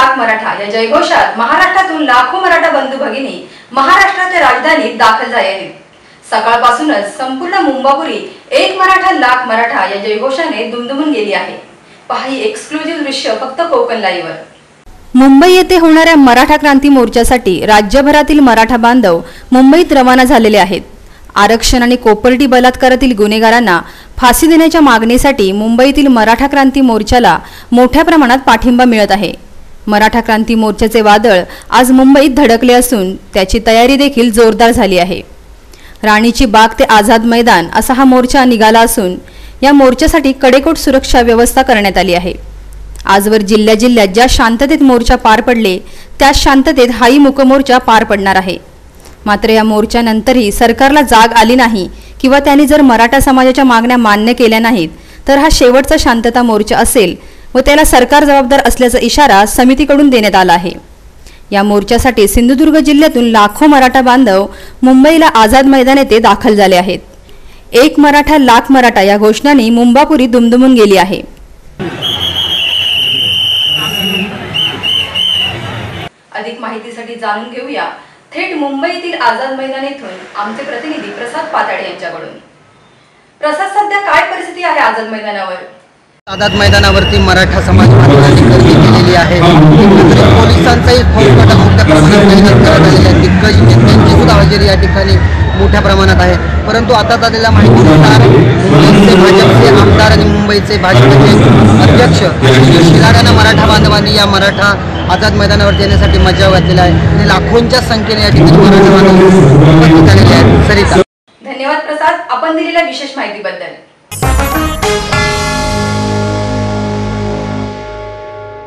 लाख मराठा या जयघोषात महाराष्ट्रातून लाखो मराठा बंधू भगिनी महाराष्ट्राच्या राजधानीत दाखल झाले आहेत। सकाळपासूनच संपूर्ण मुंबापुरी एक मराठा लाख मराठा या जयघोषाने दुमदुमून गेली आहे। पहा ही एक्सक्लुझिव्ह दृश्य फक्त कोकण लाईव्हवर। मुंबई येथे होणाऱ्या मराठा क्रांती मोर्चासाठी राज्यभरातील मराठा बांधव मुंबईत रवाना झालेले आहेत। आरक्षण आणि कोपर्डी बलात्कारातील गुन्हेगारांना फाशी देण्याच्या मागणीसाठी मुंबईतील मराठा क्रांती मोर्चाला मोठ्या प्रमाणात पाठिंबा मिळत आहे। मराठा क्रांती मोर्चाचे वादळ आज मुंबईत धडकले असून त्याची तयारी देखील जोरदार झाली आहे। राणीची बाग ते आझाद मैदान असा हा मोर्चा निघाला असून या मोर्चासाठी कडेकोट सुरक्षा व्यवस्था करण्यात आली आहे। आजवर जिल्ह्यात ज्या शांततेत मोर्चा पार पडले त्या शांततेत हाही मूकमोर्चा पार पडणार आहे। मात्र या मोर्चानंतरही सरकारला जाग आली नाही किंवा त्यांनी जर मराठा समाजाच्या मागण्या मान्य केल्या नाहीत तर हा शेवटचा शांतता मोर्चा असेल व त्याला सरकार जबाबदार असल्याचा इशारा समितीकडून देण्यात आला आहे। या मोर्चासाठी सिंधुदुर्ग जिल्ह्यातून लाखो मराठा बांधव मुंबईला आझाद मैदान येथे दाखल झाले आहेत। एक मराठा लाख मराठा या घोषणाने मुंबापुरी दुमदुमून गेली आहे। अधिक माहितीसाठी जाणून घेऊया थेट मुंबईतील आझाद मैदान येथून आमचे प्रतिनिधी प्रसाद पाताडे यांच्याकडून। प्रसाद, सध्या काय परिस्थिती आहे आझाद मैदानावर? आझाद मैदानावरती मराठा समाज बांधवांनी गर्दी केलेली आहे। पोलिसांचाही फौजफाटा मोठ्या प्रमाणात तैनात करण्यात आलेला आहे। दिग्गज नेत्यांची सुद्धा हजेरी या ठिकाणी मोठ्या प्रमाणात आहे। परंतु आता झालेल्या माहितीनुसार मुंबईचे भाजपचे आमदार आणि मुंबईचे भाजपचे अध्यक्ष शिराड्यानं मराठा बांधवांनी या मराठा आझाद मैदानावरती येण्यासाठी मजा घातलेला आहे आणि लाखोंच्या संख्येने या ठिकाणी मराठा बांधव उपस्थित झालेले आहेत। सरिता, धन्यवाद प्रसाद, आपण दिलेल्या विशेष माहितीबद्दल।